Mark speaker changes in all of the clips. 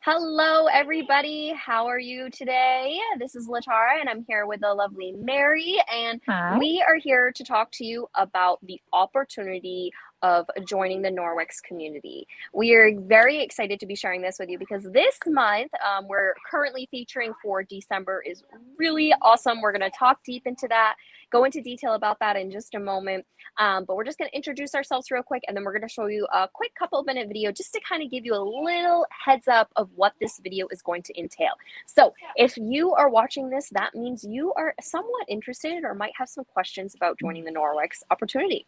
Speaker 1: Hello, everybody. How are you today? This is Latara, and I'm here with the lovely Mary, and
Speaker 2: Hi.
Speaker 1: we are here to talk to you about the opportunity of joining the Norex community. We are very excited to be sharing this with you because this month we're currently featuring for December is really awesome. We're going to talk deep into that, go into detail about that in just a moment. But we're just going to introduce ourselves real quick, and then we're going to show you a quick couple-minute video just to kind of give you a little heads up of what this video is going to entail. So if you are watching this, that means you are somewhat interested or might have some questions about joining the Norwex opportunity.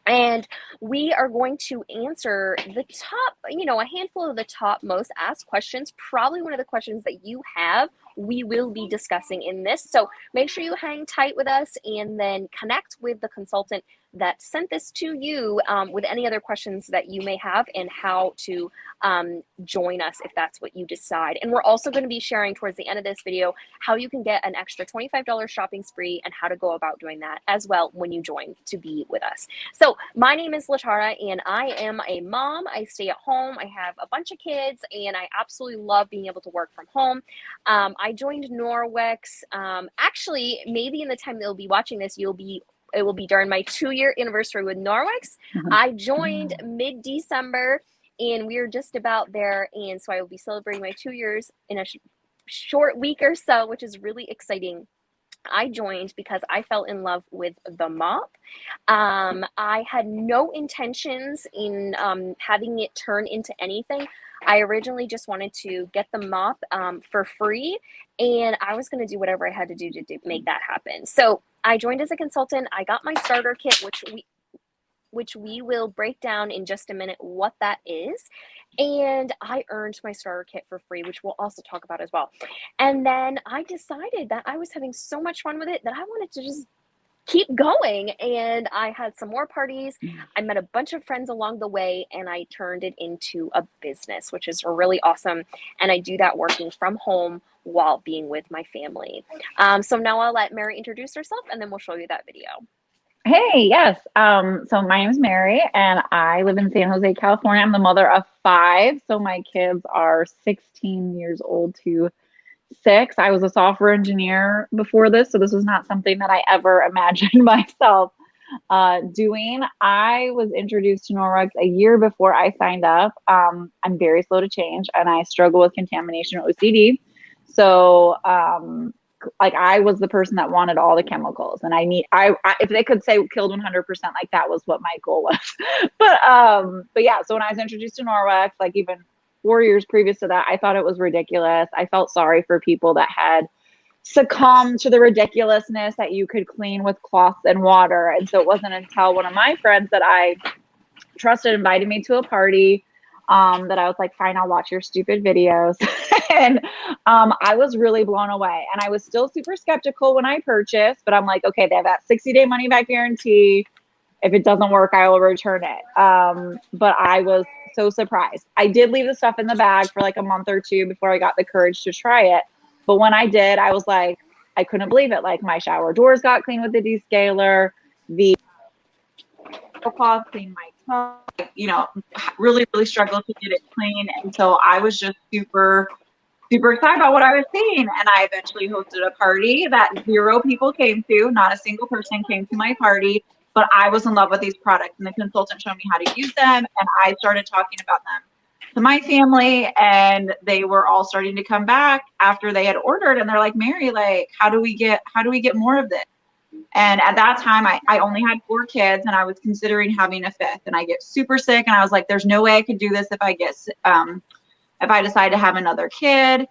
Speaker 1: And we are going to answer the top, a handful of the top most asked questions. Probably one of the questions that you have, we will be discussing in this. So make sure you hang tight with us and then connect with the consultant that sent this to you with any other questions that you may have and how to join us if that's what you decide. And we're also going to be sharing towards the end of this video how you can get an extra $25 shopping spree and how to go about doing that as well when you join to be with us. So my name is Latara, and I am a mom. I stay at home. I have a bunch of kids, and I absolutely love being able to work from home. I joined Norwex. Actually, maybe in the time that you'll be watching this, it will be during my 2-year anniversary with Norwex. I joined mid-December, and we're just about there, and so I will be celebrating my 2 years in a short week or so, which is really exciting. I joined because I fell in love with the mop. I had no intentions in having it turn into anything. I originally just wanted to get the mop for free, and I was going to do whatever I had to do to make that happen. So I joined as a consultant. I got my starter kit, which we will break down in just a minute what that is. And I earned my starter kit for free, which we'll also talk about as well. And then I decided that I was having so much fun with it that I wanted to just keep going. And I had some more parties. I met a bunch of friends along the way, and I turned it into a business, which is really awesome. And I do that working from home while being with my family. So now I'll let Mary introduce herself, and then we'll show you that video.
Speaker 2: Hey, yes. So my name is Mary and I live in San Jose, California. I'm the mother of five. So my kids are 16 years old to 6. I was a software engineer before this, so this was not something that I ever imagined myself doing. I was introduced to Norex a year before I signed up. I'm very slow to change and I struggle with contamination OCD. So like I was the person that wanted all the chemicals and I if they could say killed 100%, like that was what my goal was. But yeah, so when I was introduced to Norwex, like even 4 years previous to that, I thought it was ridiculous. I felt sorry for people that had succumbed to the ridiculousness that you could clean with cloths and water. And so it wasn't until one of my friends that I trusted invited me to a party that I was like, fine, I'll watch your stupid videos. And I was really blown away. And I was still super skeptical when I purchased, but I'm like, okay, they have that 60-day money back guarantee. If it doesn't work, I will return it. But I was so surprised. I did leave the stuff in the bag for like a month or two before I got the courage to try it. But when I did, I was like, I couldn't believe it. Like my shower doors got clean with the descaler, the cloth cleaned my tub, really, really struggled to get it clean. And so I was just super excited about what I was seeing. And I eventually hosted a party that 0 people came to. Not a single person came to my party, but I was in love with these products. And the consultant showed me how to use them. And I started talking about them to my family. And they were all starting to come back after they had ordered. And they're like, Mary, like, how do we get more of this? And at that time, I only had 4 kids and I was considering having a 5th. And I get super sick. And I was like, there's no way I could do this if I decide to have another kid.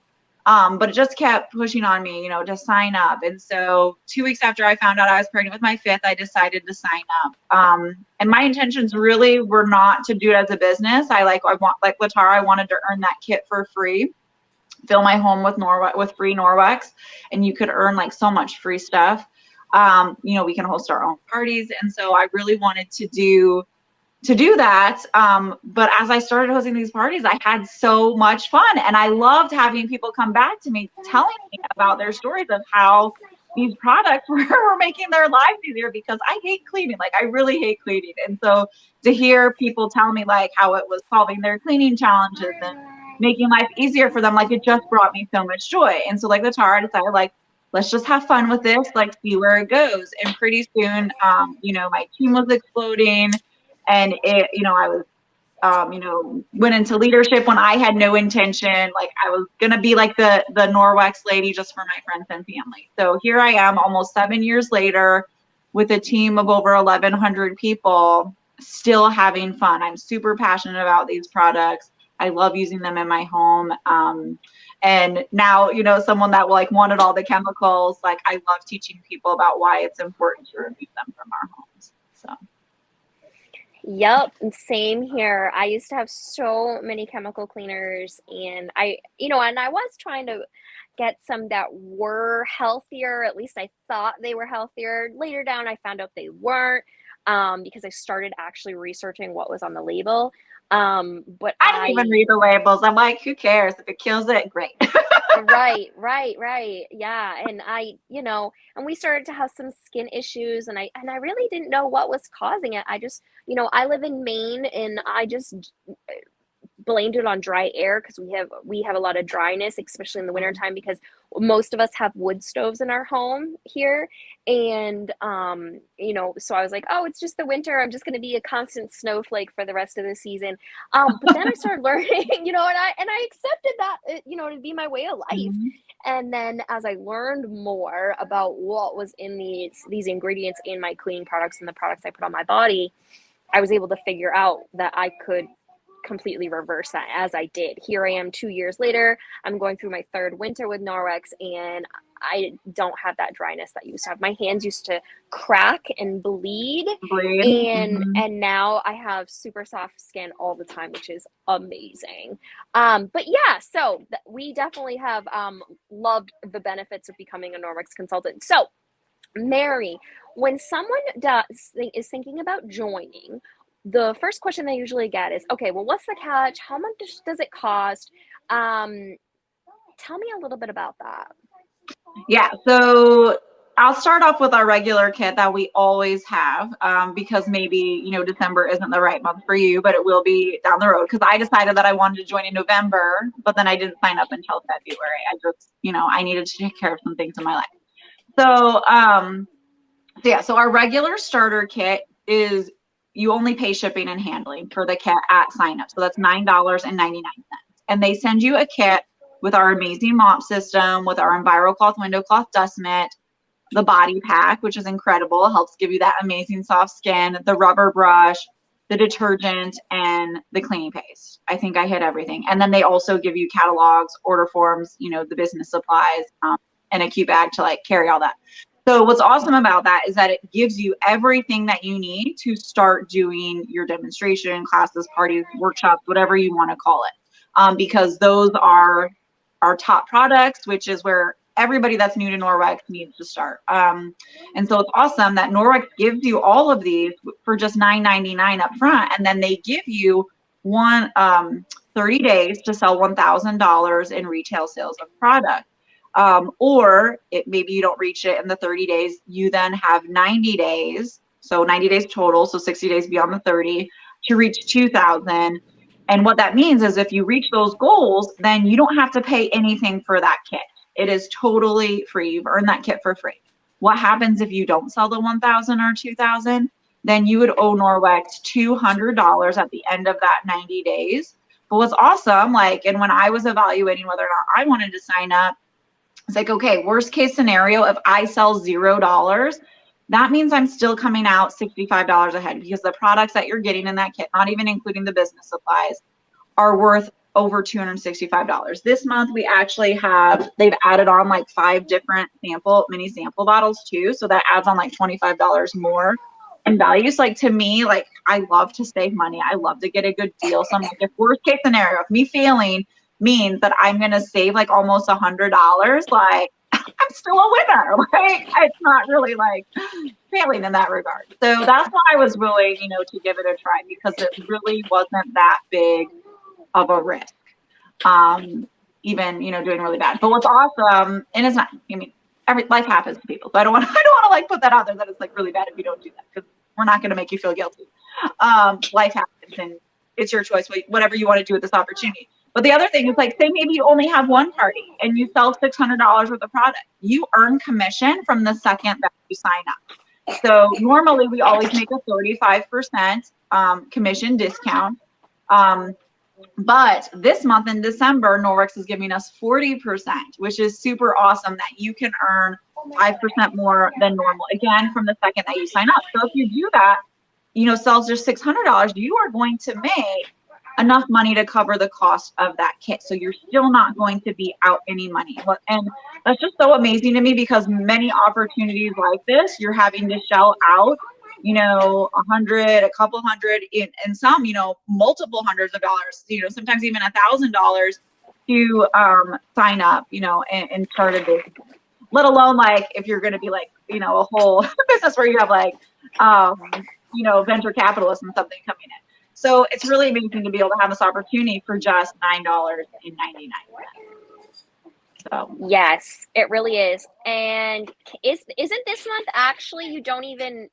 Speaker 2: But it just kept pushing on me, to sign up. And so 2 weeks after I found out I was pregnant with my 5th, I decided to sign up. And my intentions really were not to do it as a business. I want, like Latara, I wanted to earn that kit for free, fill my home with free Norwex, and you could earn like so much free stuff. We can host our own parties. And so I really wanted to do that. But as I started hosting these parties, I had so much fun. And I loved having people come back to me, telling me about their stories of how these products were making their lives easier, because I hate cleaning. Like, I really hate cleaning. And so to hear people tell me like how it was solving their cleaning challenges and, making life easier for them. Like, it just brought me so much joy. And so, like, the Tara, I decided, like, let's just have fun with this, like, see where it goes. And pretty soon, my team was exploding, and it, I was, went into leadership when I had no intention. Like, I was gonna be like the Norex lady just for my friends and family. So here I am, almost 7 years later, with a team of over 1,100 people, still having fun. I'm super passionate about these products. I love using them in my home. And now, someone that like wanted all the chemicals, like, I love teaching people about why it's important to remove them from our homes. So.
Speaker 1: Yep, same here. I used to have so many chemical cleaners, and I was trying to get some that were healthier. At least I thought they were healthier. Later down, I found out they weren't, because I started actually researching what was on the label. But
Speaker 2: I don't even read the labels. I'm like, who cares? If it kills it, great.
Speaker 1: Right. Yeah. And and we started to have some skin issues, and I really didn't know what was causing it. I just, I live in Maine, and I just blamed it on dry air, because we have a lot of dryness, especially in the wintertime, because most of us have wood stoves in our home here. And so I was like, oh, it's just the winter, I'm just going to be a constant snowflake for the rest of the season. But then I started learning, and I accepted that, to be my way of life.
Speaker 2: Mm-hmm.
Speaker 1: And then as I learned more about what was in these ingredients in my cleaning products and the products I put on my body, I was able to figure out that I could completely reverse that, as I did. Here I am 2 years later. I'm going through my third winter with Norex, and I don't have that dryness that I used to have. My hands used to crack and bleed, and now I have super soft skin all the time, which is amazing. But yeah, so we definitely have loved the benefits of becoming a Norex consultant. So, Mary, when someone is thinking about joining, the first question they usually get is, okay, well, what's the catch? How much does it cost? Tell me a little bit about that.
Speaker 2: Yeah, so I'll start off with our regular kit that we always have, because maybe, December isn't the right month for you, but it will be down the road, because I decided that I wanted to join in November, but then I didn't sign up until February. I just, I needed to take care of some things in my life. So our regular starter kit is, you only pay shipping and handling for the kit at sign up. So that's $9.99. And they send you a kit with our amazing mop system, with our EnviroCloth window cloth dust mitt, the body pack, which is incredible, helps give you that amazing soft skin, the rubber brush, the detergent, and the cleaning paste. I think I hit everything. And then they also give you catalogs, order forms, the business supplies, and a cute bag to like carry all that. So what's awesome about that is that it gives you everything that you need to start doing your demonstration, classes, parties, workshops, whatever you want to call it. Because those are our top products, which is where everybody that's new to Norex needs to start. And so it's awesome that Norex gives you all of these for just $9.99 up front. And then they give you 30 days to sell $1,000 in retail sales of product. Or maybe you don't reach it in the 30 days, you then have 90 days, so 90 days total, so 60 days beyond the 30, to reach 2,000. And what that means is if you reach those goals, then you don't have to pay anything for that kit. It is totally free. You've earned that kit for free. What happens if you don't sell the 1,000 or 2,000? Then you would owe Norex $200 at the end of that 90 days. But what's awesome, and when I was evaluating whether or not I wanted to sign up, it's like, okay, worst case scenario, if I sell $0, that means I'm still coming out $65 ahead, because the products that you're getting in that kit, not even including the business supplies, are worth over $265. This month we actually they've added on 5 different mini sample bottles too. So that adds on $25 more in value. So to me, I love to save money. I love to get a good deal. So I'm if worst case scenario, if me failing means that I'm going to save almost $100, I'm still a winner. It's not really failing in that regard. So that's why I was willing, to give it a try, because it really wasn't that big of a risk. Even, doing really bad. But what's awesome, and it's not, life happens to people. So I don't want to put that out there that it's really bad if you don't do that, because we're not going to make you feel guilty. Life happens, and it's your choice, whatever you want to do with this opportunity. But the other thing is, like, say maybe you only have one party and you sell $600 worth of product. You earn commission from the second that you sign up. So normally we always make a 35% commission discount. But this month in December, Norex is giving us 40%, which is super awesome that you can earn 5% more than normal, again, from the second that you sign up. So if you do that, you know, sells just $600, you are going to make enough money to cover the cost of that kit. So you're still not going to be out any money. And that's just so amazing to me, because many opportunities like this, you're having to shell out, you know, a couple hundred, and some, you know, multiple hundreds of dollars, you know, sometimes even $1,000 to sign up, you know, and start a business. Let alone, like, if you're going to be like, you know, a whole business where you have like, you know, venture capitalists and something coming in. So it's really amazing to be able to have this opportunity for just $9.99. So
Speaker 1: Yes, it really is. And isn't this month actually you don't even,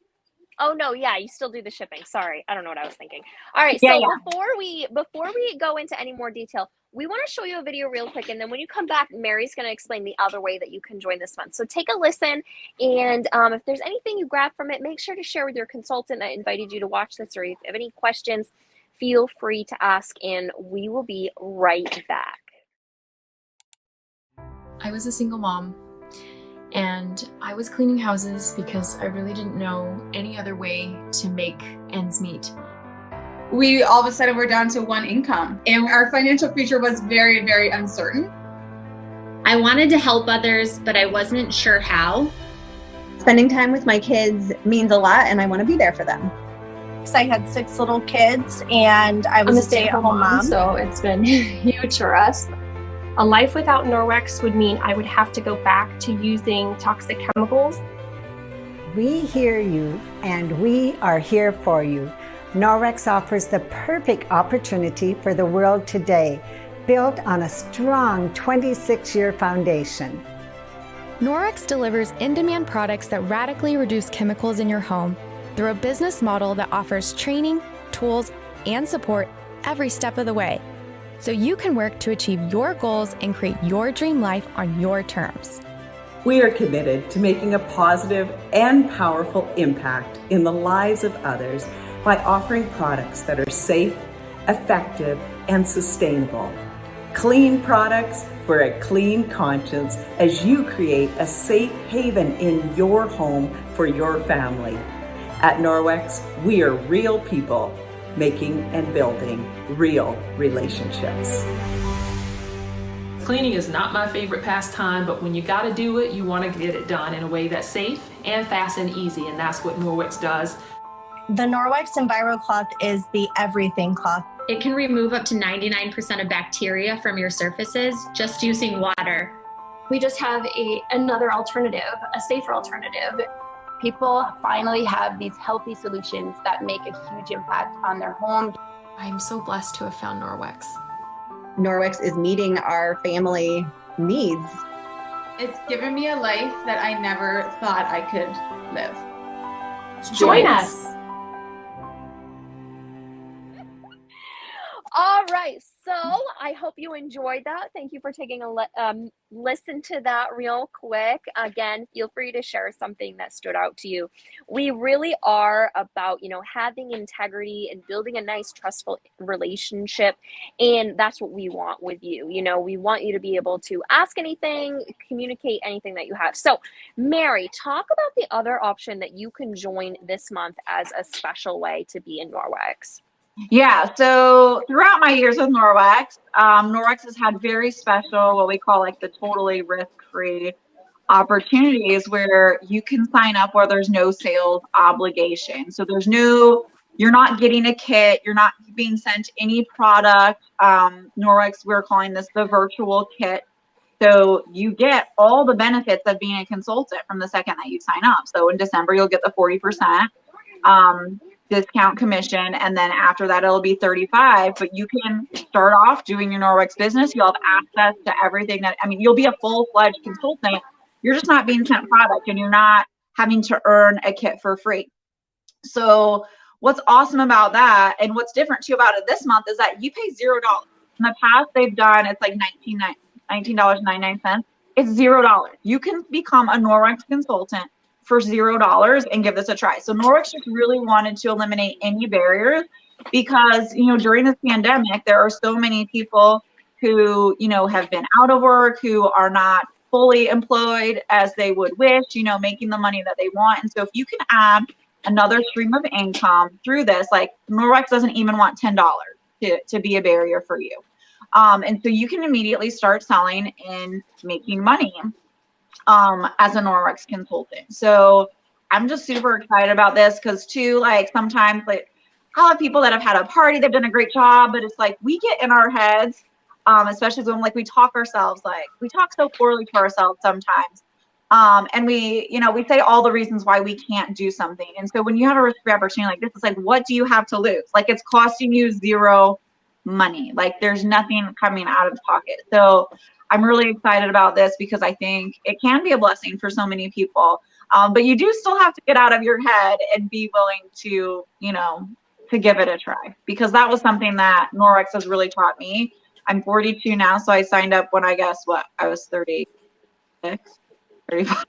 Speaker 1: oh no, yeah, you still do the shipping. Sorry. I don't know what I was thinking. All right,
Speaker 2: yeah,
Speaker 1: so
Speaker 2: yeah.
Speaker 1: before we go into any more detail, we want to show you a video real quick, and then when you come back, Mary's going to explain the other way that you can join this month. So take a listen, and if there's anything you grab from it, make sure to share with your consultant that invited you to watch this, or if you have any questions, feel free to ask, and we will be right back.
Speaker 3: I was a single mom, and I was cleaning houses because I really didn't know any other way to make ends meet.
Speaker 4: We all of a sudden were down to one income, and our financial future was very, very uncertain.
Speaker 5: I wanted to help others, but I wasn't sure how.
Speaker 6: Spending time with my kids means a lot, and I want to be there for them.
Speaker 7: I had 6 little kids, and I was a stay-at-home mom,
Speaker 8: so it's been huge for us. A life without Norex would mean I would have to go back to using toxic chemicals.
Speaker 9: We hear you, and we are here for you. Norex offers the perfect opportunity for the world today, built on a strong 26-year foundation.
Speaker 10: Norex delivers in-demand products that radically reduce chemicals in your home through a business model that offers training, tools, and support every step of the way, so you can work to achieve your goals and create your dream life on your terms.
Speaker 11: We are committed to making a positive and powerful impact in the lives of others by offering products that are safe, effective, and sustainable. Clean products for a clean conscience as you create a safe haven in your home for your family. At Norex, we are real people making and building real relationships.
Speaker 12: Cleaning is not my favorite pastime, but when you gotta do it, you wanna get it done in a way that's safe and fast and easy, and that's what Norex does.
Speaker 7: The Norex Enviro cloth is the everything cloth.
Speaker 5: It can remove up to 99% of bacteria from your surfaces just using water.
Speaker 8: We just have another alternative, a safer alternative.
Speaker 13: People finally have these healthy solutions that make a huge impact on their home.
Speaker 3: I'm so blessed to have found Norex.
Speaker 6: Norex is meeting our family needs.
Speaker 4: It's given me a life that I never thought I could live.
Speaker 8: Join us.
Speaker 1: All right, so I hope you enjoyed that. Thank you for taking a listen to that real quick. Again, feel free to share something that stood out to you. We really are about, you know, having integrity and building a nice, trustful relationship, and that's what we want with you. You know, we want you to be able to ask anything, communicate anything that you have. So, Mary, talk about the other option that you can join this month as a special way to be in Norex.
Speaker 2: Yeah, so throughout my years with Norex, Norex has had very special, what we call like the totally risk-free opportunities where you can sign up where there's no sales obligation. So you're not getting a kit, you're not being sent any product. Norex, we're calling this the virtual kit. So you get all the benefits of being a consultant from the second that you sign up. So in December, you'll get the 40%. Discount commission, and then after that it'll be 35, but you can start off doing your Norex business. You'll have access to everything you'll be a full-fledged consultant. You're just not being sent product, and you're not having to earn a kit for free. So what's awesome about that, and what's different too about it this month, is that you pay $0. In the past, they've done, it's like $19.99. It's $0. You can become a Norex consultant for $0 and give this a try. So Norex just really wanted to eliminate any barriers because, you know, during this pandemic, there are so many people who, you know, have been out of work, who are not fully employed as they would wish, you know, making the money that they want. And so if you can add another stream of income through this, like Norex doesn't even want $10 to be a barrier for you. And so you can immediately start selling and making money as a Norex consultant. So I'm just super excited about this because too, like sometimes like I have people that have had a party, they've done a great job, but it's like we get in our heads, especially when like we talk ourselves, like we talk so poorly to ourselves sometimes. And we, you know, we say all the reasons why we can't do something. And so when you have a risk-free opportunity like this, it's like, what do you have to lose? Like it's costing you zero money. Like there's nothing coming out of pocket. So I'm really excited about this because I think it can be a blessing for so many people. But you do still have to get out of your head and be willing to, you know, to give it a try, because that was something that Norex has really taught me. I'm 42 now, so I signed up when I was 36, 35.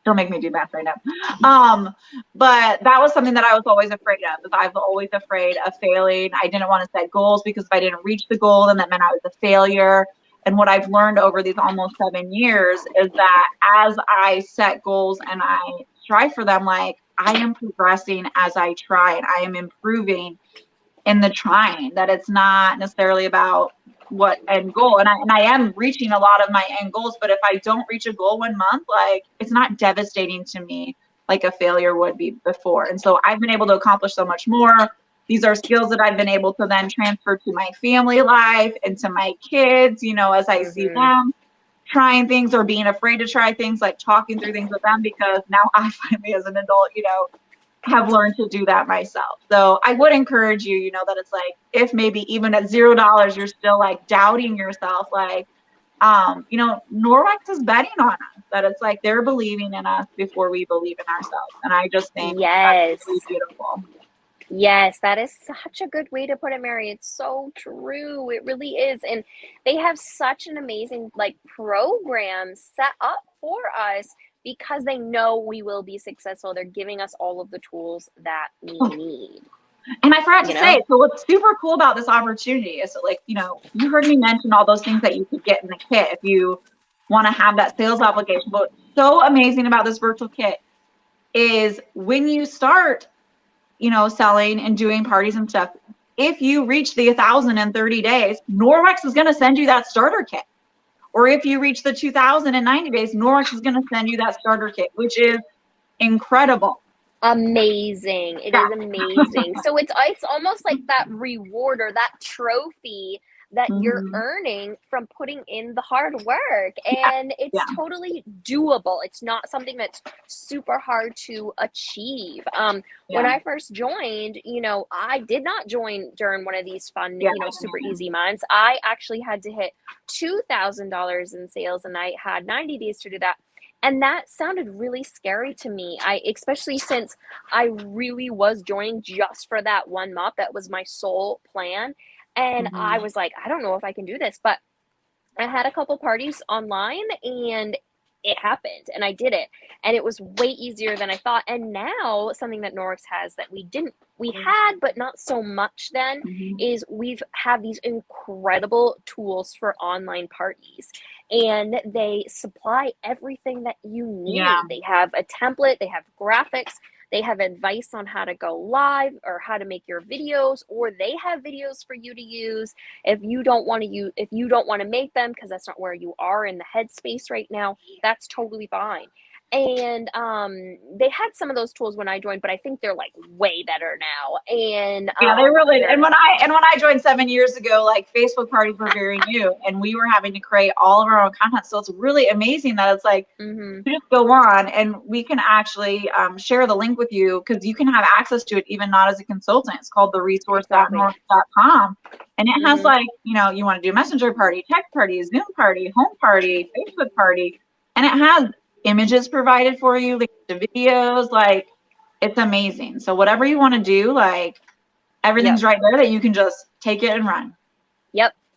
Speaker 2: Don't make me do math right now. But that was something that I was always afraid of. I was always afraid of failing. I didn't want to set goals because if I didn't reach the goal, then that meant I was a failure. And what I've learned over these almost 7 years is that as I set goals and I strive for them, like I am progressing as I try and I am improving in the trying, that it's not necessarily about what end goal. And I am reaching a lot of my end goals, but if I don't reach a goal 1 month, like it's not devastating to me like a failure would be before. And so I've been able to accomplish so much more. These are skills that I've been able to then transfer to my family life and to my kids, you know, as I see them trying things or being afraid to try things, like talking through things with them, because now I finally, as an adult, you know, have learned to do that myself. So I would encourage you, you know, that it's like, if maybe even at $0, you're still like doubting yourself, like, you know, Norex is betting on us, that it's like they're believing in us before we believe in ourselves. And I just think that's really beautiful.
Speaker 1: Yes, that is such a good way to put it, Mary. It's so true. It really is. And they have such an amazing like program set up for us because they know we will be successful. They're giving us all of the tools that we need.
Speaker 2: And I forgot to say, so what's super cool about this opportunity is, like, you know, you heard me mention all those things that you could get in the kit if you want to have that sales obligation. But what's so amazing about this virtual kit is when you start, you know, selling and doing parties and stuff, if you reach the 1,000 in 30 days, Norex is going to send you that starter kit. Or if you reach the 2,000 in 90 days, Norex is going to send you that starter kit, which is incredible.
Speaker 1: Amazing. It is amazing. So it's almost like that reward or that trophy that you're earning from putting in the hard work, and it's totally doable. It's not something that's super hard to achieve. When I first joined, you know, I did not join during one of these fun, you know, super easy months. I actually had to hit $2,000 in sales, and I had 90 days to do that. And that sounded really scary to me. Especially since I really was joining just for that 1 month. That was my sole plan. And I was like, I don't know if I can do this, but I had a couple parties online and it happened and I did it. And it was way easier than I thought. And now something that Norex has that we had, but not so much then, is we've had these incredible tools for online parties. And they supply everything that you need. They have a template, they have graphics, they have advice on how to go live or how to make your videos, or they have videos for you to use if you don't want to make them because that's not where you are in the headspace right now. That's totally fine. And they had some of those tools when I joined, but I think they're like way better now. And
Speaker 2: they really. And when I joined 7 years ago, like Facebook parties were very new, and we were having to create all of our own content. So it's really amazing that it's like you just go on, and we can actually share the link with you because you can have access to it even not as a consultant. It's called the resource.norex.com, and it has like, you know, you want to do messenger party, text party, Zoom party, home party, Facebook party, and it has images provided for you, like the videos, like it's amazing. So whatever you want to do, like everything's right there that you can just take it and run.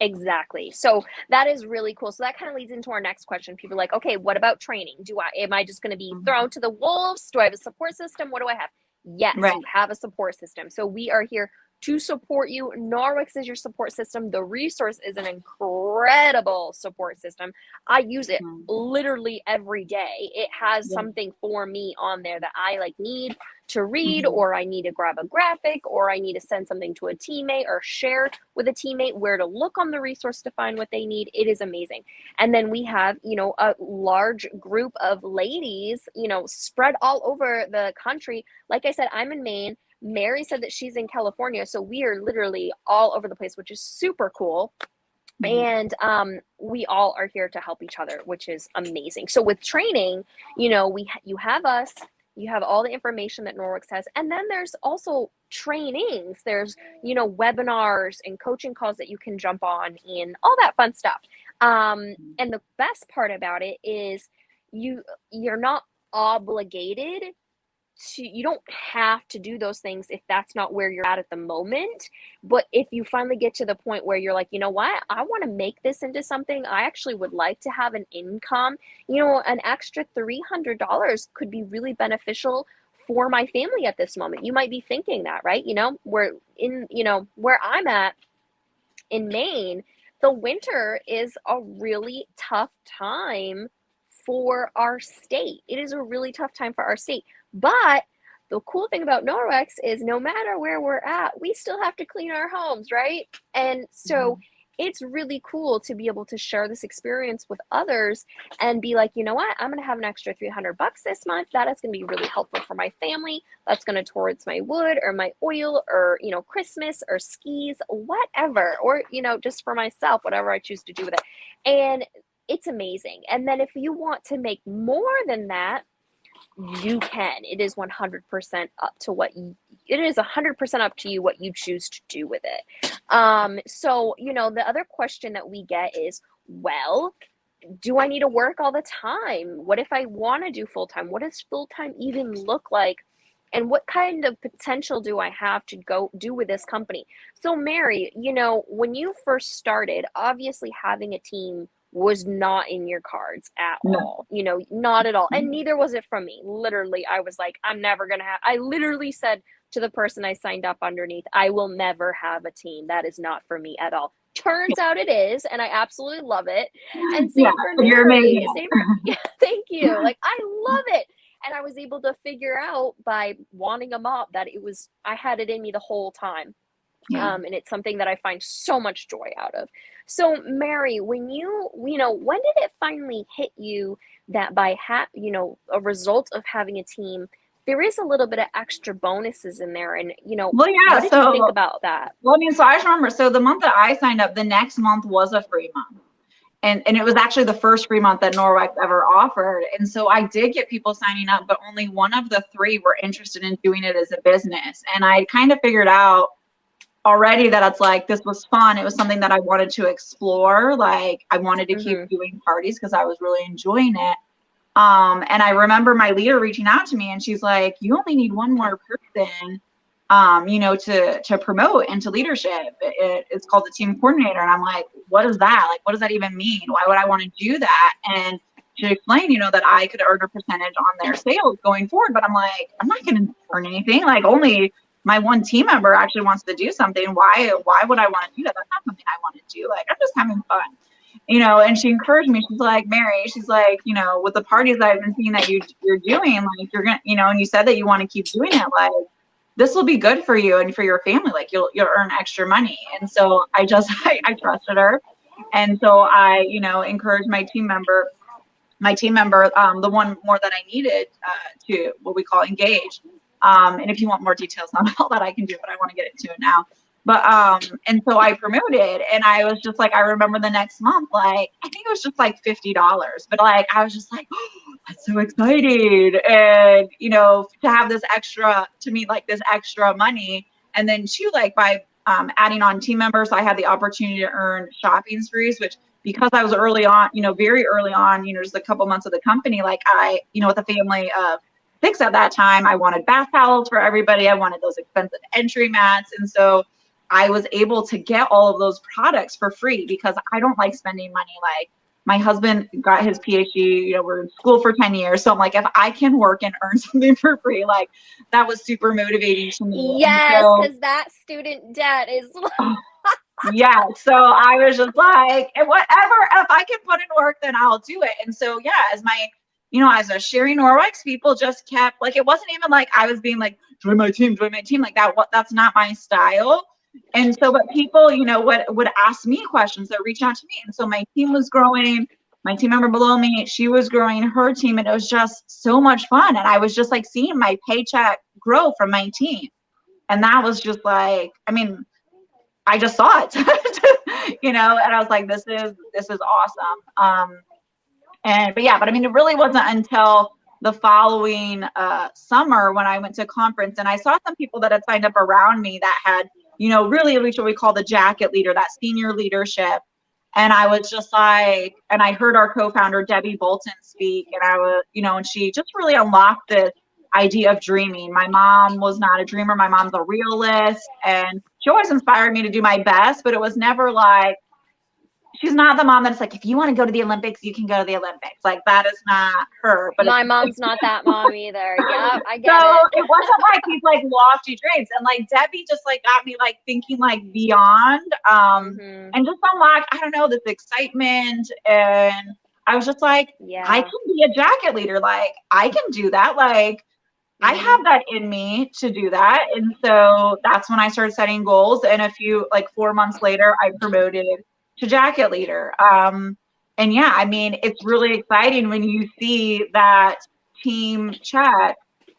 Speaker 1: Exactly. So that is really cool. So that kind of leads into our next question. People are like, okay, what about training? Am I just going to be thrown to the wolves? Do I have a support system? What do I have? Yes,
Speaker 2: Right.
Speaker 1: you have a support system. So we are here to support you. Norwex is your support system. The resource is an incredible support system. I use it literally every day. It has something for me on there that I need to read, or I need to grab a graphic, or I need to send something to a teammate or share with a teammate where to look on the resource to find what they need. It is amazing. And then we have, a large group of ladies, spread all over the country. Like I said, I'm in Maine. Mary said that she's in California. So we are literally all over the place, which is super cool. And we all are here to help each other, which is amazing. So with training, you have us. You have all the information that Norex has. And then there's also trainings. There's, webinars and coaching calls that you can jump on and all that fun stuff. And the best part about it is you're not obligated you don't have to do those things if that's not where you're at the moment. But if you finally get to the point where you're like, you know what, I want to make this into something, I actually would like to have an income, an extra $300 could be really beneficial for my family at this moment. You might be thinking that, right? Where I'm at in Maine, the winter is a really tough time for our state. It is a really tough time for our state. But the cool thing about Norex is no matter where we're at, we still have to clean our homes, right? And so it's really cool to be able to share this experience with others and be like, you know what, I'm going to have an extra $300 this month. That is going to be really helpful for my family. That's going to towards my wood or my oil or, Christmas or skis, whatever, or, just for myself, whatever I choose to do with it. And it's amazing. And then if you want to make more than that, you can. It is 100% up to it is 100% up to you what you choose to do with it. So, the other question that we get is, well, do I need to work all the time? What if I want to do full-time? What does full-time even look like? And what kind of potential do I have to go do with this company? So Mary, when you first started, obviously having a team was not in your cards at all, not at all. And neither was it from me. Literally, I was like, I literally said to the person I signed up underneath, I will never have a team. That is not for me at all. Turns out it is, and I absolutely love it. And same for Mary. Thank you. I love it. And I was able to figure out by wanting them up that I had it in me the whole time. And it's something that I find so much joy out of. So Mary, when when did it finally hit you that by a result of having a team, there is a little bit of extra bonuses in there? And, what did you think about that?
Speaker 2: Well, so I just remember, so the month that I signed up, the next month was a free month. And it was actually the first free month that Norex ever offered. And so I did get people signing up, but only one of the three were interested in doing it as a business. And I kind of figured out already that it's this was fun. It was something that I wanted to explore. I wanted to keep doing parties because I was really enjoying it. And I remember my leader reaching out to me and she's like, you only need one more person, to promote into leadership. It's called the team coordinator. And I'm like, what is that? What does that even mean? Why would I want to do that? And she explained, that I could earn a percentage on their sales going forward. But I'm like, I'm not going to earn anything. Only my one team member actually wants to do something. Why would I want to do that? That's not something I want to do. I'm just having fun, and she encouraged me. She's like, Mary, she's like, with the parties that I've been seeing that you're doing, you're going to, and you said that you want to keep doing it, this will be good for you and for your family. You'll earn extra money. And so I trusted her. And so I, encouraged my team member, the one more that I needed to what we call engage. And if you want more details on all that, I can do it, but I want to get into it now. But, and so I promoted and I was just I remember the next month, I think it was just $50, but I was just oh, that's so exciting. And, to have this extra, to me, this extra money. And then too, by, adding on team members, I had the opportunity to earn shopping sprees, which because I was early on, very early on, just a couple months of the company, I, with a family of 6 at that time, I wanted bath towels for everybody. I wanted those expensive entry mats. And so I was able to get all of those products for free because I don't like spending money. Like, my husband got his PhD, you know, we're in school for 10 years. So I'm like, if I can work and earn something for free, like, that was super motivating to me.
Speaker 1: Yes, because that student debt is.
Speaker 2: Yeah. So I was just like, whatever, if I can put in work, then I'll do it. And so, yeah, as I was sharing Norwex, people just kept, like, it wasn't even like I was being like, join my team, like that. That's not my style. And so, but people, would ask me questions, that reach out to me. And so my team was growing, my team member below me, she was growing her team, and it was just so much fun. And I was just like seeing my paycheck grow from my team. And that was just like, I mean, I just saw it, and I was like, this is awesome. But I mean, it really wasn't until the following summer when I went to a conference and I saw some people that had signed up around me that had, really what we call the jacket leader, that senior leadership. And I was just like, and I heard our co-founder, Debbie Bolton, speak, and I was, and she just really unlocked this idea of dreaming. My mom was not a dreamer. My mom's a realist, and she always inspired me to do my best, but it was never like, she's not the mom that's like, if you want to go to the Olympics, you can go to the Olympics. Like, that is not her. But
Speaker 1: my mom's not that mom either. Yeah, I get it.
Speaker 2: It wasn't like these like lofty dreams. And like Debbie just like got me like thinking like beyond, and just unlocked, I don't know, this excitement. And I was just like, I can be a jacket leader. Like, I can do that. Like, I have that in me to do that. And so that's when I started setting goals. And 4 months later, I promoted to jacket leader. And yeah, I mean, it's really exciting when you see that team chat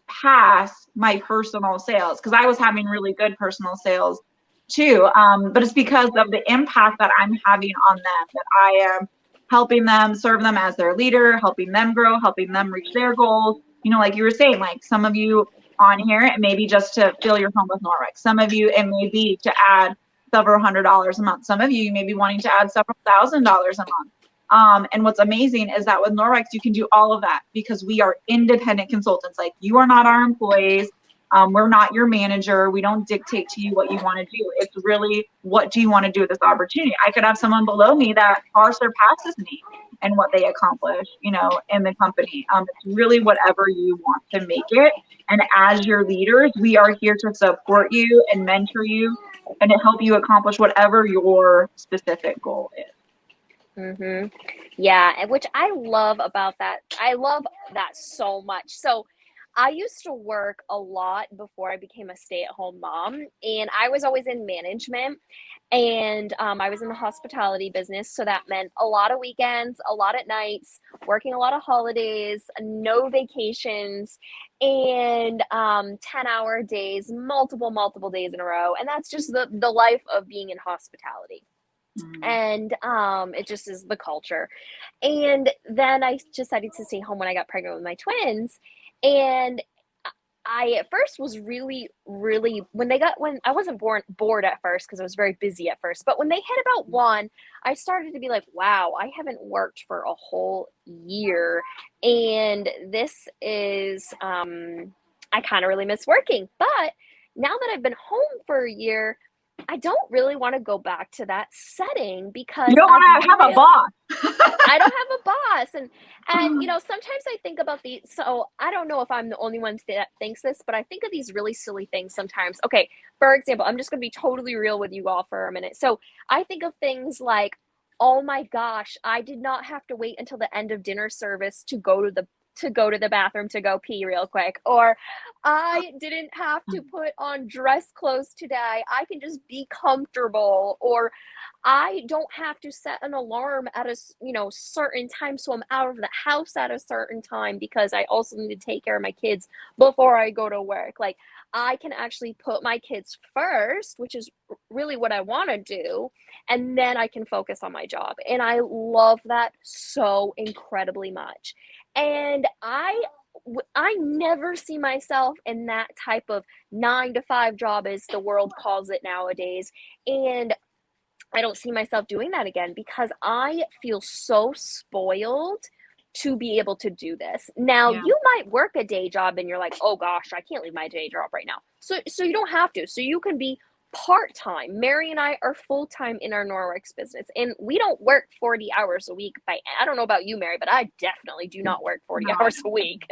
Speaker 2: pass my personal sales, because I was having really good personal sales too. But it's because of the impact that I'm having on them, that I am helping them, serve them as their leader, helping them grow, helping them reach their goals. Like you were saying, like some of you on here, it may be just to fill your home with Norex. Some of you, it may be to add several $100s a month. Some of you may be wanting to add several $1,000s a month. And what's amazing is that with Norex, you can do all of that because we are independent consultants. Like, you are not our employees. We're not your manager. We don't dictate to you what you want to do. It's really, what do you want to do with this opportunity? I could have someone below me that far surpasses me and what they accomplish, in the company. It's really whatever you want to make it. And as your leaders, we are here to support you and mentor you and to help you accomplish whatever your specific goal is.
Speaker 1: Yeah, which I love about that. I love that so much. So I used to work a lot before I became a stay-at-home mom, and I was always in management, and I was in the hospitality business. So that meant a lot of weekends, a lot of nights, working a lot of holidays, no vacations, and 10-hour days, multiple days in a row. And that's just the life of being in hospitality. And it just is the culture. And then I decided to stay home when I got pregnant with my twins. And I at first was really, when I wasn't bored at first because I was very busy at first, but when they hit about 1, I started to be like, wow, I haven't worked for a whole year. And this is, I kind of really miss working. But now that I've been home for a year, I don't really want to go back to that setting because
Speaker 2: you don't want to have a boss.
Speaker 1: I don't have a boss. And sometimes I think about so I don't know if I'm the only one that thinks this, but I think of these really silly things sometimes. Okay, for example, I'm just going to be totally real with you all for a minute. So I think of things like, oh my gosh, I did not have to wait until the end of dinner service to go to the bathroom to go pee real quick, or I didn't have to put on dress clothes today. I can just be comfortable, or I don't have to set an alarm at a certain time, so I'm out of the house at a certain time because I also need to take care of my kids before I go to work. Like, I can actually put my kids first, which is really what I want to do, and then I can focus on my job. And I love that so incredibly much. And I never see myself in that type of 9-to-5 job, as the world calls it nowadays. And I don't see myself doing that again because I feel so spoiled to be able to do this. Now, you might work a day job and you're like, oh gosh, I can't leave my day job right now. So you don't have to. So you can be part-time. Mary and I are full-time in our Norex business, and we don't work 40 hours a week. I don't know about you, Mary, but I definitely do not work 40 hours a week.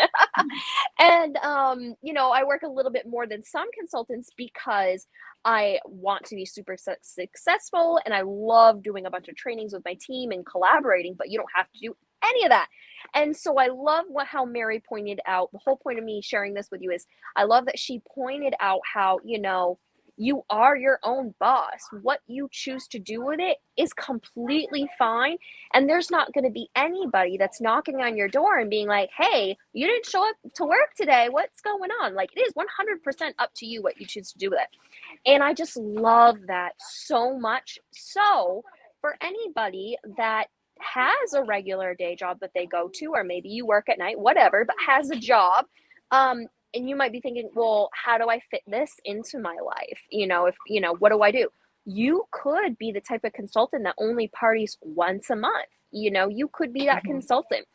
Speaker 1: And I work a little bit more than some consultants because I want to be super successful, and I love doing a bunch of trainings with my team and collaborating, but you don't have to do any of that. And so I love how Mary pointed out. The whole point of me sharing this with you is I love that she pointed out how, you are your own boss. What you choose to do with it is completely fine. And there's not going to be anybody that's knocking on your door and being like, hey, you didn't show up to work today. What's going on? Like, it is 100% up to you what you choose to do with it. And I just love that so much. So for anybody that has a regular day job that they go to, or maybe you work at night, whatever, but has a job, and you might be thinking, well, how do I fit this into my life? What do I do? You could be the type of consultant that only parties once a month. You could be that consultant,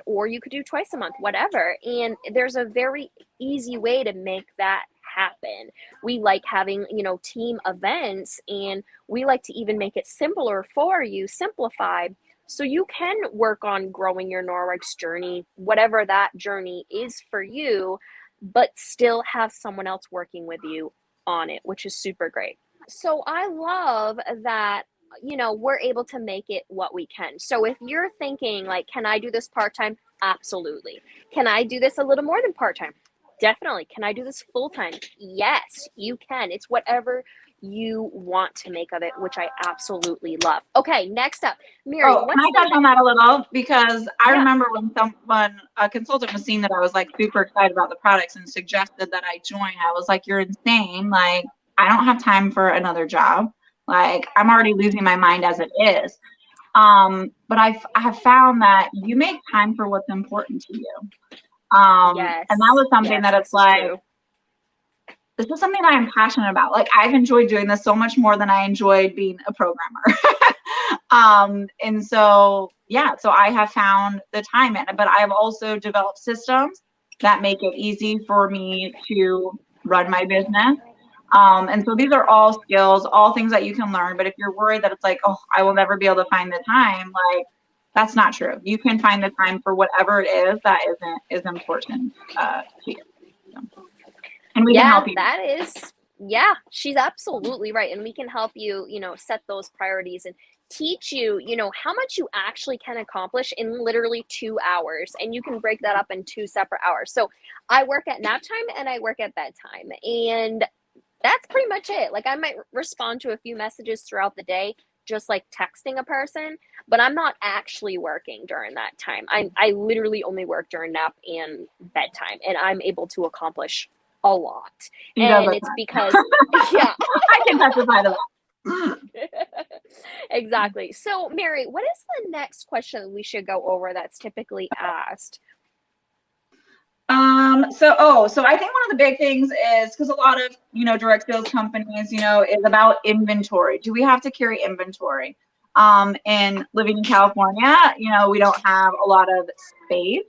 Speaker 1: or you could do twice a month, whatever. And there's a very easy way to make that happen. We like having, team events, and we like to even make it simpler for you, simplified, so you can work on growing your Norex journey, whatever that journey is for you, but still have someone else working with you on it, which is super great. So I love that, we're able to make it what we can. So if you're thinking like, can I do this part-time? Absolutely. Can I do this a little more than part-time? Definitely. Can I do this full-time? Yes, you can. It's whatever you want to make of it, which I absolutely love. Okay, next up, Mary.
Speaker 2: Can I touch on that a little? Because I remember when a consultant was seeing that I was like super excited about the products and suggested that I join, I was like, you're insane. Like, I don't have time for another job. Like, I'm already losing my mind as it is. But I have found that you make time for what's important to you.
Speaker 1: Yes.
Speaker 2: And that was something that it's like, this is something I'm passionate about. Like, I've enjoyed doing this so much more than I enjoyed being a programmer. And so, so I have found the time in it, but I've also developed systems that make it easy for me to run my business. And so these are all skills, all things that you can learn. But if you're worried that it's like, oh, I will never be able to find the time, like, that's not true. You can find the time for whatever it is that is important to you. So. And we can help you.
Speaker 1: That is, she's absolutely right. And we can help you, set those priorities and teach you, how much you actually can accomplish in literally 2 hours. And you can break that up in 2 separate hours. So I work at nap time and I work at bedtime. And that's pretty much it. Like, I might respond to a few messages throughout the day, just like texting a person, but I'm not actually working during that time. I literally only work during nap and bedtime, and I'm able to accomplish a lot. And it's because,
Speaker 2: I can testify to that.
Speaker 1: Exactly. So, Mary, what is the next question that we should go over that's typically asked?
Speaker 2: So I think one of the big things is, because a lot of, direct sales companies, is about inventory. Do we have to carry inventory? And living in California, we don't have a lot of space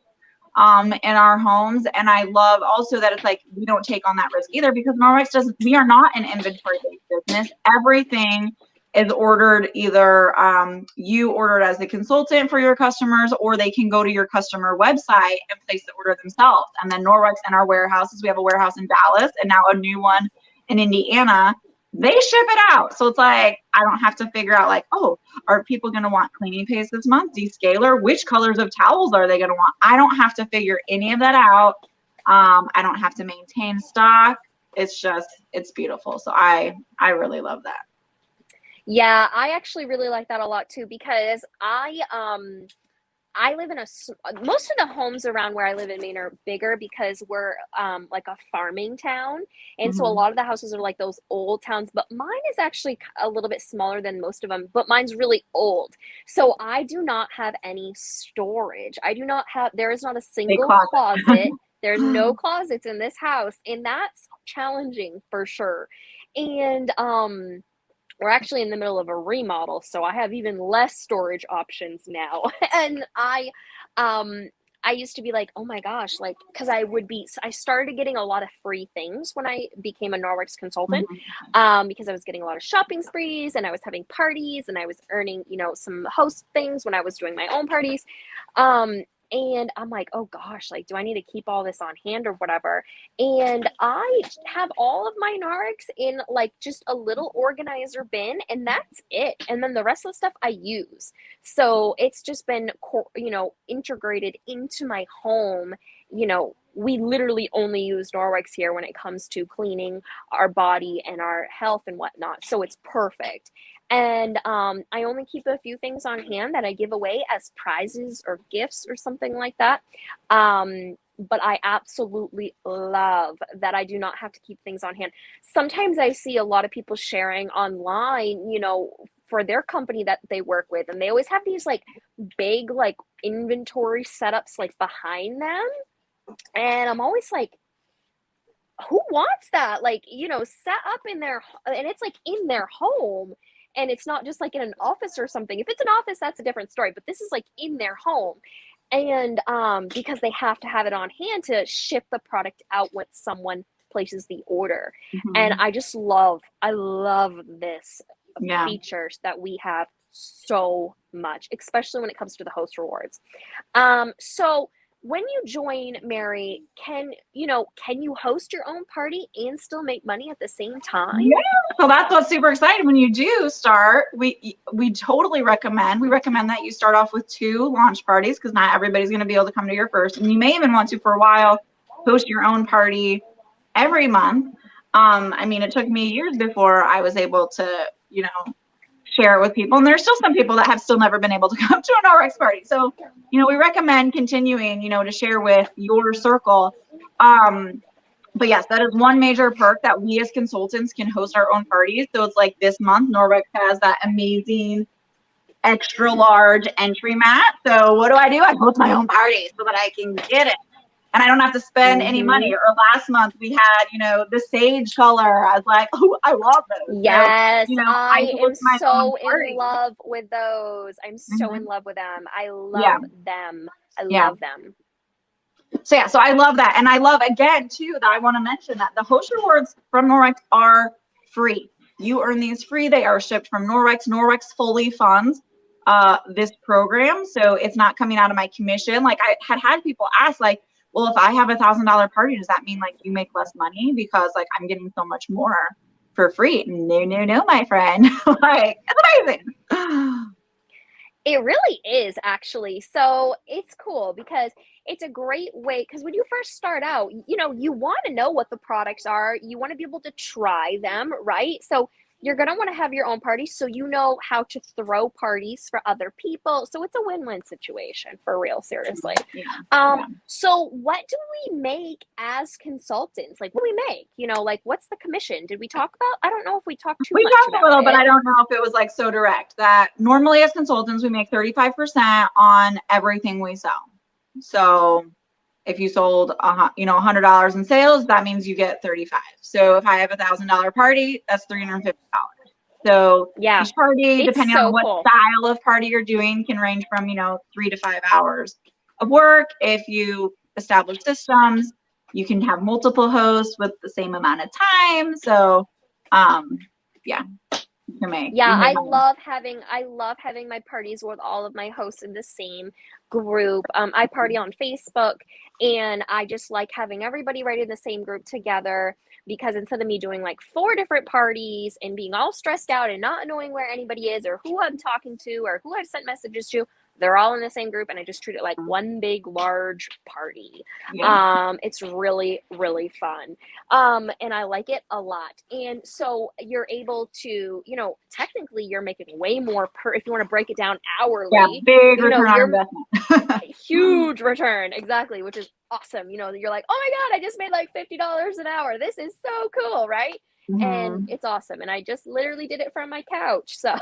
Speaker 2: in our homes. And I love also that it's like, we don't take on that risk either, because Norex we are not an inventory-based business. Everything is ordered, either you order it as a consultant for your customers, or they can go to your customer website and place the order themselves. And then Norex and our warehouses, we have a warehouse in Dallas and now a new one in Indiana, they ship it out. So it's like, I don't have to figure out like, oh, are people going to want cleaning paste this month? Descaler? Which colors of towels are they going to want? I don't have to figure any of that out. I don't have to maintain stock. It's beautiful. So I really love that.
Speaker 1: Yeah, I actually really like that a lot too, because I live in most of the homes around where I live in Maine are bigger, because we're like a farming town. And so a lot of the houses are like those old towns, but mine is actually a little bit smaller than most of them, but mine's really old. So I do not have any storage. There is not a single closet. There's no closets in this house, and that's challenging for sure. And we're actually in the middle of a remodel, so I have even less storage options now. And I I used to be like, oh my gosh, like, because I started getting a lot of free things when I became a Norwex consultant, because I was getting a lot of shopping sprees and I was having parties and I was earning, some host things when I was doing my own parties. And I'm like, oh gosh, like, do I need to keep all this on hand or whatever? And I have all of my Norex in like just a little organizer bin, and that's it. And then the rest of the stuff I use. So it's just been, integrated into my home. We literally only use Norex here when it comes to cleaning our body and our health and whatnot. So it's perfect. And I only keep a few things on hand that I give away as prizes or gifts or something like that. But I absolutely love that I do not have to keep things on hand. Sometimes I see a lot of people sharing online, for their company that they work with, and they always have these like big like inventory setups like behind them. And I'm always like, who wants that? Like, set up in their, and it's like in their home. And it's not just like in an office or something. If it's an office, that's a different story. But this is like in their home. And because they have to have it on hand to ship the product out when someone places the order. And I love this features that we have so much, especially when it comes to the host rewards. So when you join, Mary, can you host your own party and still make money at the same time?
Speaker 2: Yeah, so that's what's super exciting. When you do start, we totally recommend that you start off with 2 launch parties, because not everybody's going to be able to come to your first, and you may even want to, for a while, host your own party every month. I mean, it took me years before I was able to, share it with people. And there's still some people that have still never been able to come to an Norex party. So, we recommend continuing, to share with your circle. But yes, that is one major perk, that we as consultants can host our own parties. So it's like this month, Norex has that amazing extra large entry mat. So what do? I host my own party so that I can get it. And I don't have to spend any money. Or last month we had, the sage color. I was like, oh, I love those.
Speaker 1: Yes,
Speaker 2: so,
Speaker 1: I am so in love with those. I'm so in love with them. I love them. I love them.
Speaker 2: So so I love that. And I love, again, too, that I want to mention that the host rewards from Norex are free. You earn these free. They are shipped from Norex. Norex fully funds this program. So it's not coming out of my commission. Like, I had people ask, like, well, if I have $1,000 party, does that mean like you make less money because like I'm getting so much more for free? No, my friend. Like, it's amazing.
Speaker 1: It really is, actually. So it's cool because it's a great way, because when you first start out, you want to know what the products are. You want to be able to try them, right? So you're going to want to have your own party so you know how to throw parties for other people. So it's a win-win situation, for real, seriously. So what do we make as consultants? Like, what do we make? Like, what's the commission? Did we talk about? I don't know if we talked too much about it.
Speaker 2: We talked a little, but I don't know if it was like so direct. That normally as consultants, we make 35% on everything we sell. So if you sold, $100 in sales, that means you get 35. So if I have $1,000 party, that's $350. So each party, depending on what style of party you're doing, can range from 3 to 5 hours of work. If you establish systems, you can have multiple hosts with the same amount of time. So,
Speaker 1: I love having my parties with all of my hosts in the same group. I party on Facebook, and I just like having everybody right in the same group together, because instead of me doing like 4 different parties and being all stressed out and not knowing where anybody is or who I'm talking to or who I've sent messages to, they're all in the same group, and I just treat it like one big, large party. It's really, really fun. And I like it a lot. And so you're able to, technically you're making way more if you want to break it down hourly.
Speaker 2: Yeah, big return on investment.
Speaker 1: Huge return, exactly, which is awesome. You're like, oh my God, I just made like $50 an hour. This is so cool, right? And it's awesome. And I just literally did it from my couch. So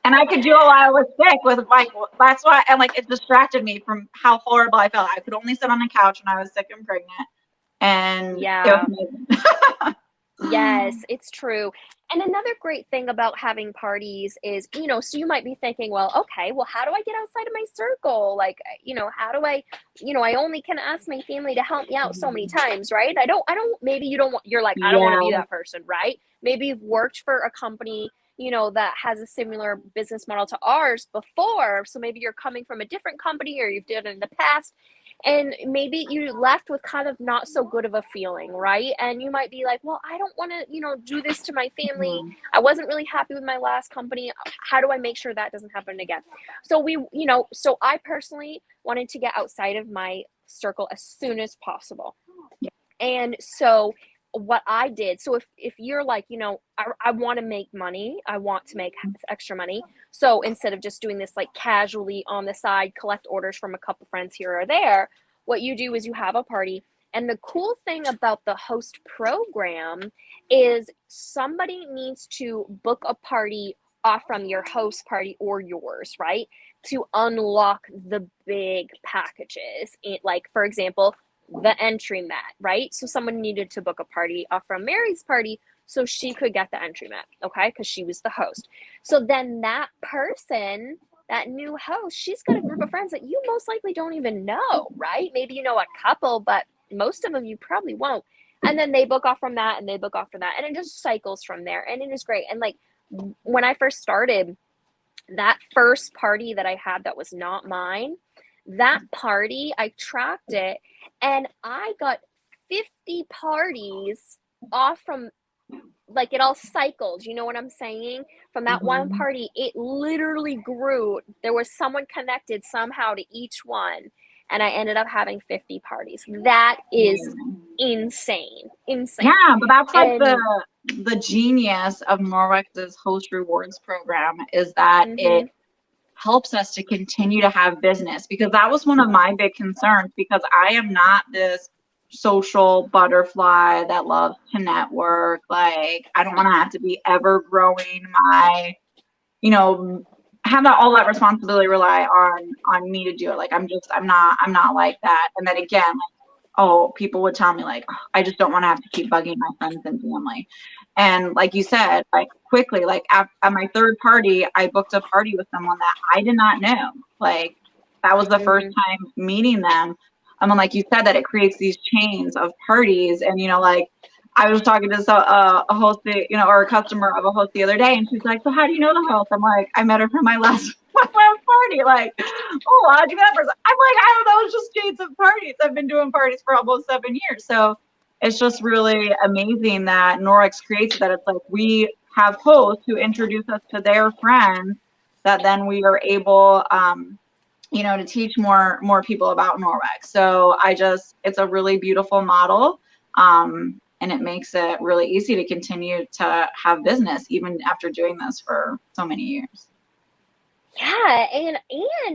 Speaker 2: and I could do it while I was sick with like, that's why, and like it distracted me from how horrible I felt. I could only sit on the couch when I was sick and pregnant, and it was amazing.
Speaker 1: Yes, it's true. And another great thing about having parties is, so you might be thinking, well, okay, well, how do I get outside of my circle? Like, how do I, I only can ask my family to help me out so many times, right? Maybe you don't want, you're like, I don't want to be
Speaker 2: Yeah.
Speaker 1: that person, right? Maybe you've worked for a company, that has a similar business model to ours before. So maybe you're coming from a different company or you've done it in the past. And maybe you left with kind of not so good of a feeling, right? And you might be like, well, I don't want to, do this to my family. I wasn't really happy with my last company. How do I make sure that doesn't happen again? So so I personally wanted to get outside of my circle as soon as possible. And so what I did, so if you're like, I want to make money, I want to make extra money. So instead of just doing this like casually on the side, collect orders from a couple friends here or there, what you do is you have a party. And the cool thing about the host program is somebody needs to book a party off from your host party or yours, right? To unlock the big packages. Like, for example, the entry mat, right? So someone needed to book a party off from Mary's party so she could get the entry mat, okay? Because she was the host. So then that person, that new host, she's got a group of friends that you most likely don't even know, right? Maybe you know a couple, but most of them you probably won't. And then they book off from that and they book off from that. And it just cycles from there. And it is great. And like when I first started, that first party that I had that was not mine, that party, I tracked it and I got 50 parties off from, like, it all cycled. You know what I'm saying? From that one party, it literally grew. There was someone connected somehow to each one. And I ended up having 50 parties. That is insane. Insane.
Speaker 2: Yeah, but that's like the genius of Norwex's host rewards program is that it helps us to continue to have business, because that was one of my big concerns, because I am not this social butterfly that loves to network. Like, I don't want to have to be ever growing my, have that all that responsibility rely on me to do it. Like, I'm not like that. And then again, people would tell me like, oh, I just don't want to have to keep bugging my friends and family. And like you said, like quickly, like at my third party, I booked a party with someone that I did not know. Like, that was the first time meeting them. I mean, like you said, that it creates these chains of parties. And, like, I was talking to a host, or a customer of a host the other day, and she's like, so how do you know the host? I'm like, I met her from my last party. Like, oh, how'd you get that person? I'm like, I don't know, it's just chains of parties. I've been doing parties for almost 7 years. So it's just really amazing that Norex creates that. It's like we have hosts who introduce us to their friends that then we are able, to teach more people about Norex. So it's a really beautiful model. And it makes it really easy to continue to have business even after doing this for so many years.
Speaker 1: Yeah, and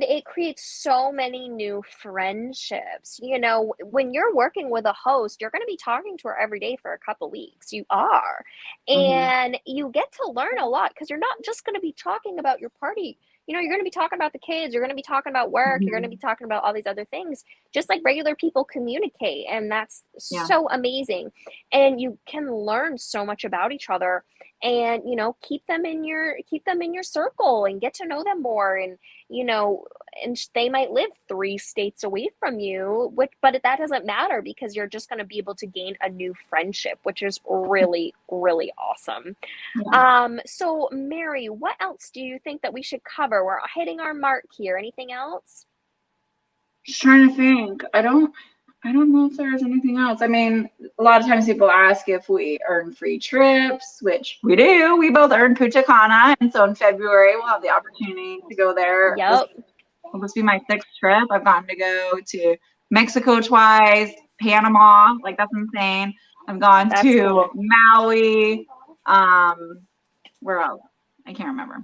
Speaker 1: it creates so many new friendships. When you're working with a host, you're going to be talking to her every day for a couple weeks. You are. And you get to learn a lot, because you're not just going to be talking about your party. You're going to be talking about the kids, you're going to be talking about work, you're going to be talking about all these other things, just like regular people communicate. And that's so amazing. And you can learn so much about each other, and keep them in your circle and get to know them more. And and they might live 3 states away from you, but that doesn't matter, because you're just going to be able to gain a new friendship, which is really, really awesome. So Mary, what else do you think that we should cover? We're hitting our mark here. Anything else?
Speaker 2: Just trying to think. I don't know if there's anything else. I mean, a lot of times people ask if we earn free trips, which we do. We both earn Punta Cana, and so in February we'll have the opportunity to go there.
Speaker 1: Yep.
Speaker 2: This will be my 6th trip. I've gotten to go to Mexico twice, Panama, like that's insane. I've gone to Maui. Where else? I can't remember.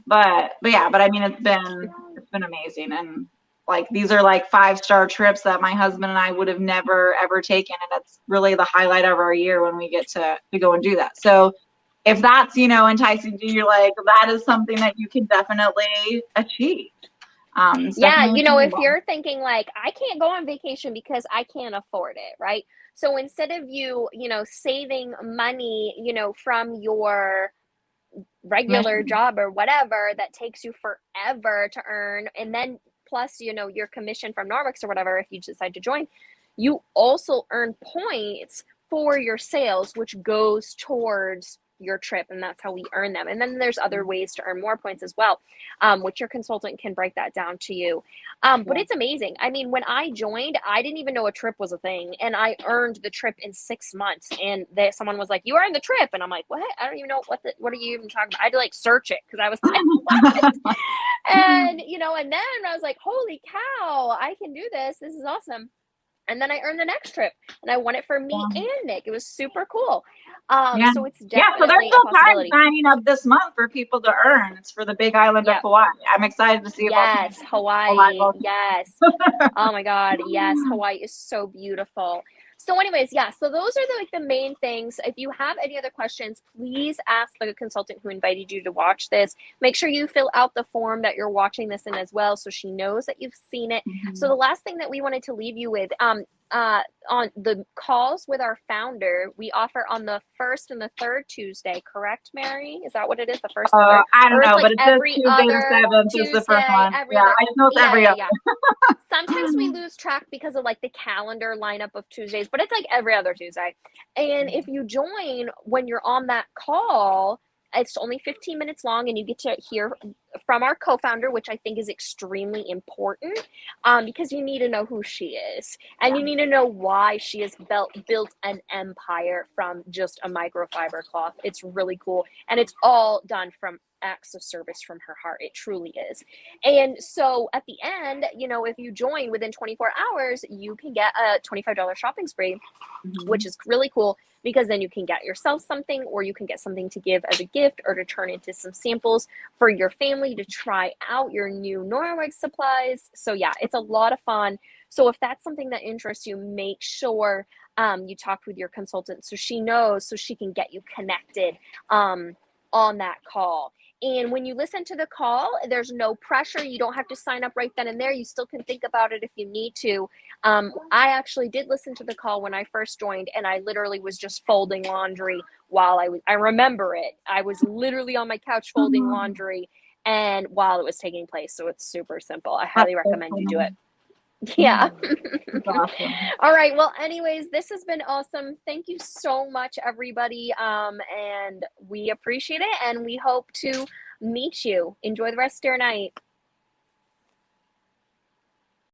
Speaker 2: But I mean, it's been amazing. And like, these are like 5-star trips that my husband and I would have never ever taken, and it's really the highlight of our year when we get to go and do that. So if that's enticing to you, like, that is something that you can definitely achieve.
Speaker 1: If you're thinking like, I can't go on vacation because I can't afford it, right? So instead of you, saving money, from your regular job or whatever that takes you forever to earn, and then plus, your commission from Norwex or whatever, if you decide to join, you also earn points for your sales, which goes towards your trip, and that's how we earn them. And then there's other ways to earn more points as well, which your consultant can break that down to you. But it's amazing. I mean, when I joined, I didn't even know a trip was a thing, and I earned the trip in 6 months. And someone was like, "You earned the trip," and I'm like, "What? I don't even know what are you even talking about?" I had to like search it because I was like, "What?" And and then I was like, "Holy cow! I can do this. This is awesome." And then I earned the next trip, and I won it for me and Nick. It was super cool. So it's definitely
Speaker 2: so there's
Speaker 1: a
Speaker 2: still time
Speaker 1: possibility.
Speaker 2: signing up this month for people to earn. It's for the big island of Hawaii. I'm excited to see about
Speaker 1: Hawaii. Yes. Oh my God. Yes. Hawaii is so beautiful. So anyways, so those are the main things. If you have any other questions, please ask the consultant who invited you to watch this. Make sure you fill out the form that you're watching this in as well, so she knows that you've seen it. So the last thing that we wanted to leave you with, on the calls with our founder, we offer on the first and the third Tuesday, correct, Mary? Is that what it is? The first and the third?
Speaker 2: I don't know,
Speaker 1: like
Speaker 2: but it says Tuesday the 7th is the first one. I know it's every other.
Speaker 1: Sometimes we lose track because of like the calendar lineup of Tuesdays, but it's like every other Tuesday. And if you join when you're on that call, it's only 15 minutes long, and you get to hear from our co-founder, which I think is extremely important, because you need to know who she is, and you need to know why she has built an empire from just a microfiber cloth. It's really cool, and it's all done from acts of service from her heart. It truly is. And so at the end, if you join within 24 hours, you can get a $25 shopping spree, which is really cool, because then you can get yourself something, or you can get something to give as a gift, or to turn into some samples for your family to try out your new Norex supplies. So it's a lot of fun. So if that's something that interests you, make sure you talk with your consultant so she knows, so she can get you connected on that call. And when you listen to the call, there's no pressure. You don't have to sign up right then and there. You still can think about it if you need to. I actually did listen to the call when I first joined, and I literally was just folding laundry while I remember it. I was literally on my couch folding laundry, and while it was taking place. So it's super simple. I highly recommend you do it. Yeah.
Speaker 2: Awesome.
Speaker 1: All right. Well, anyways, this has been awesome. Thank you so much, everybody. And we appreciate it, and we hope to meet you. Enjoy the rest of your night.